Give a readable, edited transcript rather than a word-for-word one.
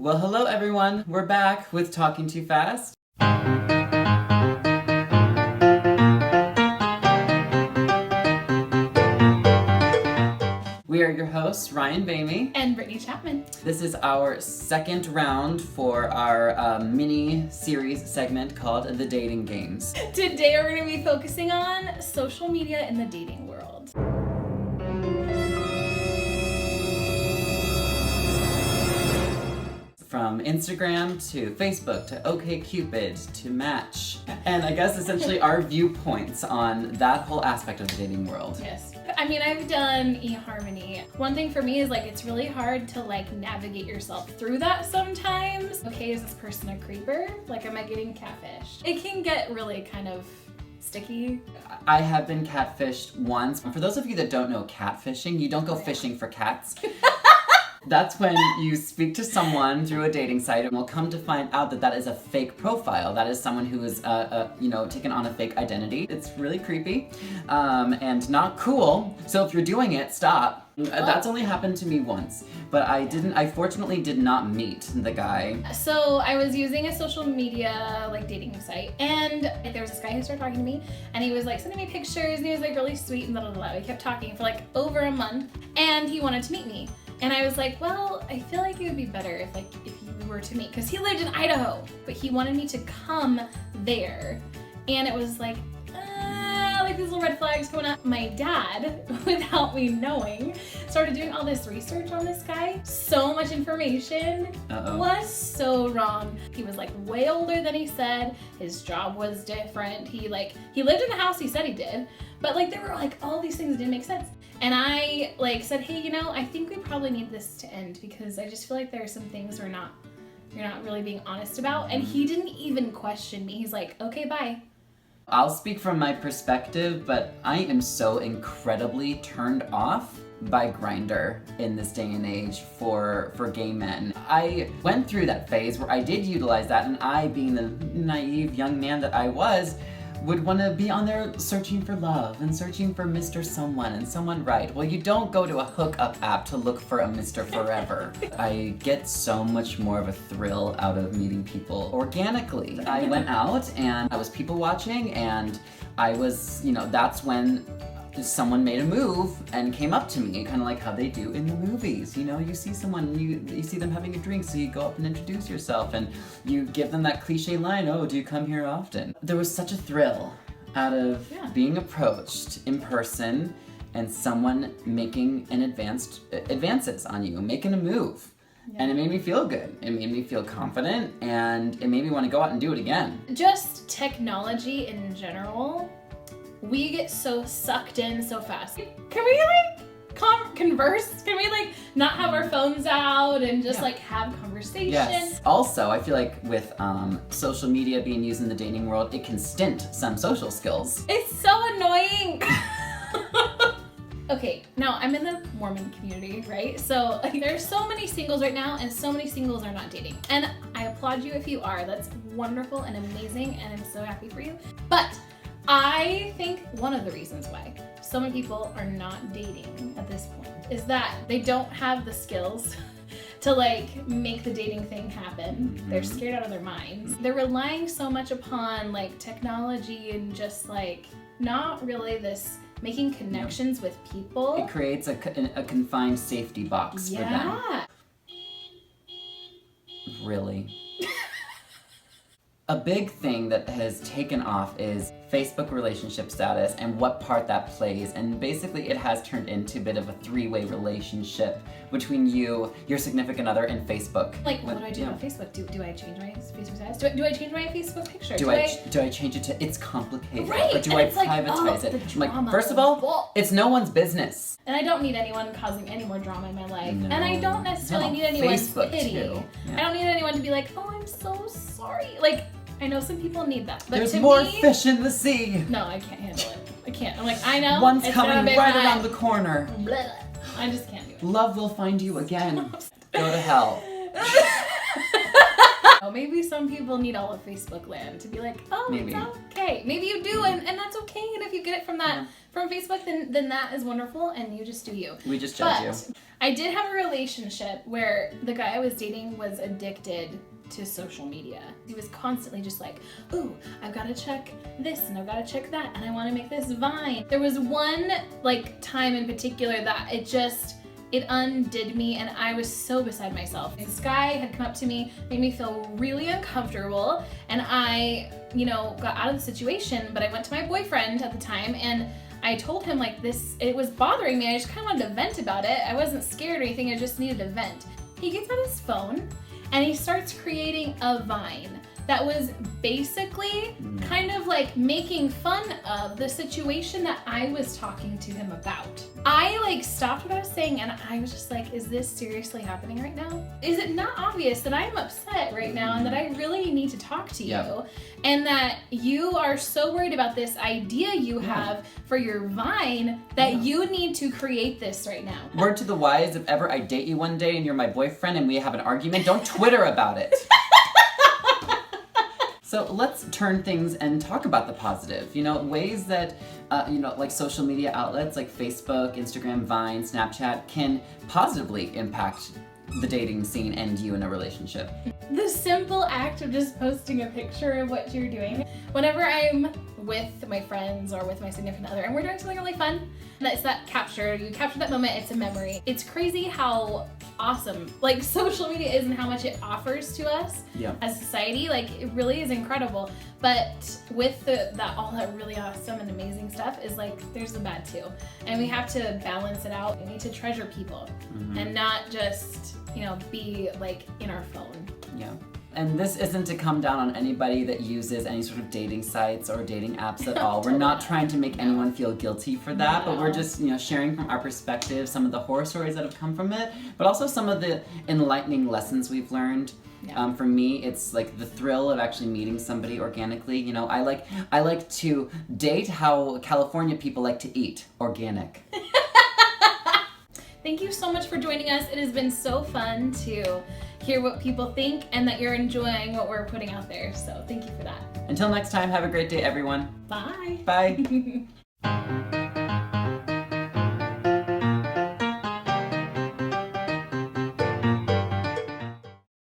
Well, hello everyone. We're back with Talking Too Fast. We are your hosts, Ryan Bamey and Brittany Chapman. This is our second round for our mini-series segment called The Dating Games. Today we're going to be focusing on social media in the dating world. From Instagram to Facebook to OkCupid to Match. And I guess essentially our viewpoints on that whole aspect of the dating world. Yes. I mean, I've done eHarmony. One thing for me is it's really hard to navigate yourself through that sometimes. Okay, is this person a creeper? Am I getting catfished? It can get really kind of sticky. I have been catfished once. For those of you that don't know catfishing, you don't go fishing for cats. That's when you speak to someone through a dating site and will come to find out that that is a fake profile. That is someone who is, taken on a fake identity. It's really creepy and not cool. So if you're doing it, stop. That's only happened to me once, but I fortunately did not meet the guy. So I was using a social media dating site, and there was this guy who started talking to me, and he was sending me pictures, and he was really sweet and blah blah blah. We kept talking for over a month, and he wanted to meet me. And I was well, I feel it would be better if you were to meet, because he lived in Idaho, but he wanted me to come there. And it was these little red flags going up. My dad, without me knowing, started doing all this research on this guy. So much information was so wrong. He was way older than he said. His job was different. He lived in the house he said he did, but there were all these things that didn't make sense. And I said, hey, I think we probably need this to end, because I just feel there are some things you're not really being honest about. And he didn't even question me. He's okay, bye. I'll speak from my perspective, but I am so incredibly turned off by Grindr in this day and age for gay men. I went through that phase where I did utilize that, and I, being the naive young man that I was, would want to be on there searching for love and searching for Mr. Someone and someone right. Well, you don't go to a hookup app to look for a Mr. Forever. I get so much more of a thrill out of meeting people organically. I went out and I was people watching, and I was, that's when someone made a move and came up to me, kind of how they do in the movies. You see someone, you see them having a drink, so you go up and introduce yourself, and you give them that cliche line, oh, do you come here often? There was such a thrill out of being approached in person and someone making advances on you, making a move. Yeah. And it made me feel good. It made me feel confident, and it made me want to go out and do it again. Just technology in general. We get so sucked in so fast. Can we converse? Can we not have our phones out and just have conversation? Yes. Also, I feel with social media being used in the dating world, it can stint some social skills. It's so annoying. Okay, now I'm in the Mormon community, right? So there's so many singles right now, and so many singles are not dating. And I applaud you if you are. That's wonderful and amazing, and I'm so happy for you. But I think one of the reasons why so many people are not dating at this point is that they don't have the skills to make the dating thing happen. Mm-hmm. They're scared out of their minds. They're relying so much upon technology and just not really this making connections with people. It creates a confined safety box for them. Yeah. Really. A big thing that has taken off is Facebook relationship status and what part that plays. And basically it has turned into a bit of a three-way relationship between you, your significant other, and Facebook. What do I do on Facebook? Do I change my Facebook status? Do I change my Facebook picture? Do I change it to, it's complicated. Right. Or do I privatize it? First of all, it's no one's business. And I don't need anyone causing any more drama in my life. No. And I don't necessarily need anyone's pity. Too. Yeah. I don't need anyone to be oh, I'm so sorry. I know some people need that. But there's more fish in the sea. No, I can't handle it. I can't. I'm I know. One's coming right around the corner. Blah. I just can't do it. Love will find you again. Go to hell. Maybe some people need all of Facebook land to be oh, maybe. It's okay. Maybe you do, and that's okay. And if you get it from that from Facebook, then that is wonderful, and you just do you. We just judge you. I did have a relationship where the guy I was dating was addicted to social media. He was constantly just like, ooh, I've got to check this and I've got to check that and I want to make this Vine. There was one like time in particular that it undid me and I was so beside myself. This guy had come up to me, made me feel really uncomfortable, and I, got out of the situation, but I went to my boyfriend at the time and I told him like this, it was bothering me. I just kind of wanted to vent about it. I wasn't scared or anything, I just needed to vent. He gets out his phone and he starts creating a Vine that was basically kind of like making fun of the situation that I was talking to him about. I like stopped what I was saying and I was just like, is this seriously happening right now? Is it not obvious that I'm upset right now and that I really need to talk to you and that you are so worried about this idea you have for your Vine that you need to create this right now? Word to the wise, if ever I date you one day and you're my boyfriend and we have an argument, don't Twitter about it. So let's turn things and talk about the positive. Ways that, like social media outlets like Facebook, Instagram, Vine, Snapchat can positively impact the dating scene and you in a relationship. The simple act of just posting a picture of what you're doing. Whenever I'm with my friends or with my significant other and we're doing something really fun, that's that capture. You capture that moment, it's a memory. It's crazy how awesome like social media is and how much it offers to us as society. Like it really is incredible. But with all that really awesome and amazing stuff is like there's the bad too. And we have to balance it out. We need to treasure people and not just, be like in our phone. Yeah. And this isn't to come down on anybody that uses any sort of dating sites or dating apps at all. We're not trying to make anyone feel guilty for that, but we're just, sharing from our perspective some of the horror stories that have come from it, but also some of the enlightening lessons we've learned. For me, it's like the thrill of actually meeting somebody organically. I like to date how California people like to eat, organic. Thank you so much for joining us. It has been so fun to hear what people think and that you're enjoying what we're putting out there. So thank you for that. Until next time, have a great day, everyone. Bye. Bye.